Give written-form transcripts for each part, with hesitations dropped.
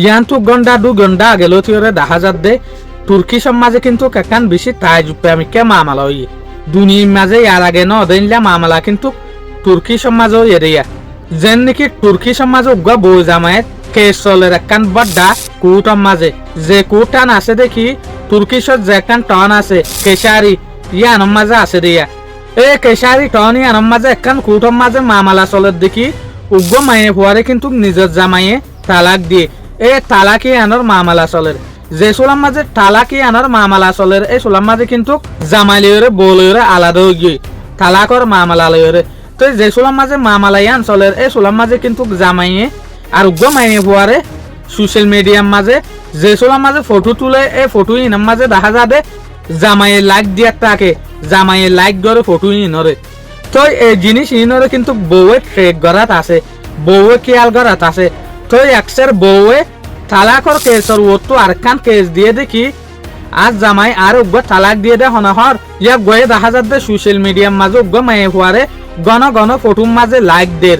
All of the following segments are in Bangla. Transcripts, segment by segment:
ইয়ান তো ঘন্টা 2 ঘন্টা আগে লতিওরে দেখা যাত দে তুর্কি সমাজে কিন্তু কাকান বেশি তাইজুপে আমি কে মামলা হই দুনিয়ার মাঝে ইয়ার আগে ন দেনলা মামলা কিন্তু তুর্কি সমাজও এরিয়া যেন নাকি তুর্কি সমাজ উগা বউ জামায়েত কেস চলে একখান বড্ডা কুটম মাঝে যে কুটান আছে দেখি তুর্কিশত যে একখান টন আছে কেশারি ইয়ানোর মাঝে আছে দিয়া এ কেশারি টন ইয়ানোর মাঝে একখান কুটম মাঝে মামলা চলে দেখি উগ্র মায়ে ফুয়ারে কিন্তু নিজের জামাইয়ে তালাক দিয়ে এ তালাকি আনার মামলা চলের যে সোলাম মাঝে তালাকি আনার মামলা চলের এই সোলাম মাঝে কিন্তু জামাইলিয়রে বউলিয়রে আলাদা হয়ে গিয়ে তালাকর মামলা লয়রে তো যে সোলাম মাঝে মামলাই আন চলের এই সোলাম মাঝে কিন্তু জামাইয়ে আর উগ্র মাইনে ফুয়ারে সোশ্যাল মিডিয়ার মাঝে যে সোলাম মাঝে ফটো তুলে এই ফটো ইনার মাঝে দেখা যাবে জামাইয়ে লাইক দিয়ে তাকে জামাইয়ে লাইক করে ফটো ইনরে তো এই জিনিস ইনরে কিন্তু বউয়ে ট্রেক করাত আছে বউয়ে খেয়াল করাত আছে তো একসের বউয়ে তালাকর কেসর ও তো আর কান কেস দিয়ে দেখি আজ জামাই আর উগ্র তালাক দিয়ে দে হনহর ইয়া গয়ে দেখা যাবে সোশ্যাল মিডিয়ার মাঝে উগ্র মাইয়ে ফুয়ারে গণ গণ ফটোর মাঝে লাইক দের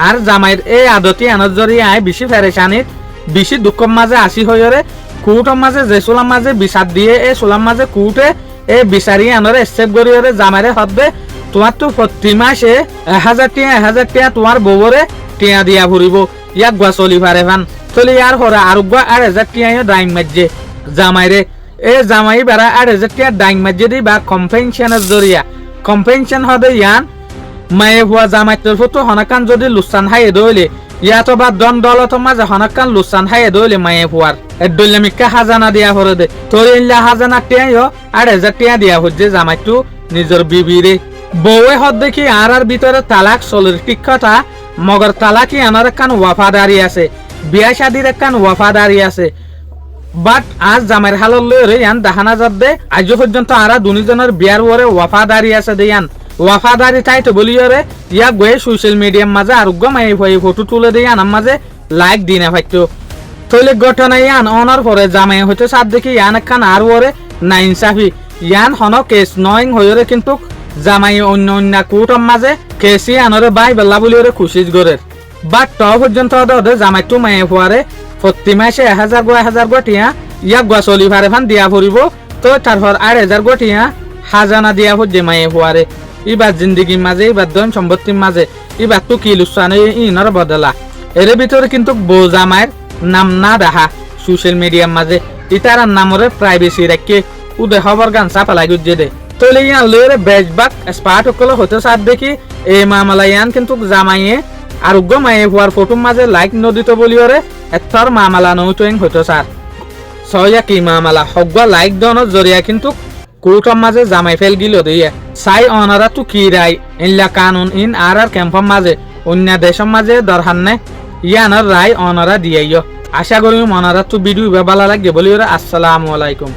আর জামাইয়ের এই আদতি আনার জরিয়ে আয় বেশি ফেরেশানিত বেশি দুঃখর মাঝে আসি হইরে কুটর মাঝে যে সোলাম মাঝে বিচার দিয়ে এই সোলাম মাঝে কুটে এই বিচারি আনরে স্টেপ গড়িয়ে জামাইরে হতবে তোমার তো প্রতি মাসে 1000 টিয়া তোমার বউরে টিয়া দিয়া ভরিব ইয়াক গুয়া চলি পারে ভান চলি আর হরে আর গুয়া 8000 টিয়া ডাইং মাঝে জামাইরে এই জামাই বেড়া 8000 টিয়া ডাইং মাঝে দি বা কম্পেনশনের জরিয়া কম্পেনশন হবে ইয়ান মায়ে ভুয়া জামাইতের ফটো হনাকান যদি লুসান হাই দইলে ইয়াতো বা দন দলত মাঝে হনাকান লুসান হাই দইলে মায়ে ভুয়ার এডলে মিকা হাজানা দিয়া হরে দে তোর ইল্লা হাজানা টিয়াইও 8000 টিয়া দিয়া হচ্ছে জামাইটু নিজের বিবিরে বউয়ে হদ দেখি আর ভিতরে তালাক চলের ঠিক কথা মগর তালাকি আনার কান ওয়াফাদারি আছে বিয়া শাদির কান ওয়াফাদারি আছে বাট আজ জামাইর হালল লইরে ইয়ান দেখানা যাবে আজ পর্যন্ত আরা দুজনের বিয়ার ওরে ওয়াফাদারি আছে দেয়ান ওয়াফাদারি তাই তো বলিয়রে ইয়া গয়ে সোশ্যাল মিডিয়ার মাঝে আর মায়ে ভয়ে ফটো তুলে দিয়ে আনার মাঝে লাইক দিনে ফাইতো তৈলে ঘটনা ইয়ান অনার পরে জামাই হইতে সাত দেখি ইয়ান একখান আর ওরে না ইনসাফি ইয়ান হন কেস নয়ং হইরে কিন্তু জামাই অন্য অন্য কুটম মাঝে কেসি আনরে বাই বেলা বলিয়রে খুশি গরের বাট ত পর্যন্ত ওদের জামাই তো মায়ে ফুয়ারে প্রতি মাসে 1000 গো টিয়া ইয়াক গুয়া চলি পারে ফান দিয়া ভরিব তো তারপর 8000 গো টিয়া হাজানা দিয়া হচ্ছে মায়ে ফুয়ারে ইবার জিন্দিগির মাঝে ইবার ধন সম্পত্তির মাঝে ইবার তো কি লুসান ইনর বদলা এর ভিতরে কিন্তু বউ জামাইয়ের নাম না দেখা সোশ্যাল মিডিয়ার মাঝে ইতার নামরে প্রাইভেসি রাখে উদে খবর গান চাপা লাগি দে তৈলে ইয়ান লইরে বেজবাক স্পার্ট সকল হতে সাথ দেখি এই মামলা ইয়ান কিন্তু জামাইয়ে আর উগ্র মায়ে হওয়ার ফটোর মাঝে লাইক নদিত বলিওরে এতর মামলা নৌটোয়েং হইতো স্যার সয়া কি মামলা হগ্গা লাইক দনের জরিয়া কিন্তু কোর্টর মাঝে জামাই ফেল গিল দিয়ে সাই অনারা তো কি রাই ইনলা কানুন ইন আর ক্যাম্পর মাঝে অন্য দেশের মাঝে দরহান নে ইয়ানার রায় অনারা দিয়াইও আশা করি মনারা তো ভিডিও ভালো লাগে বলি আসসালামু আলাইকুম।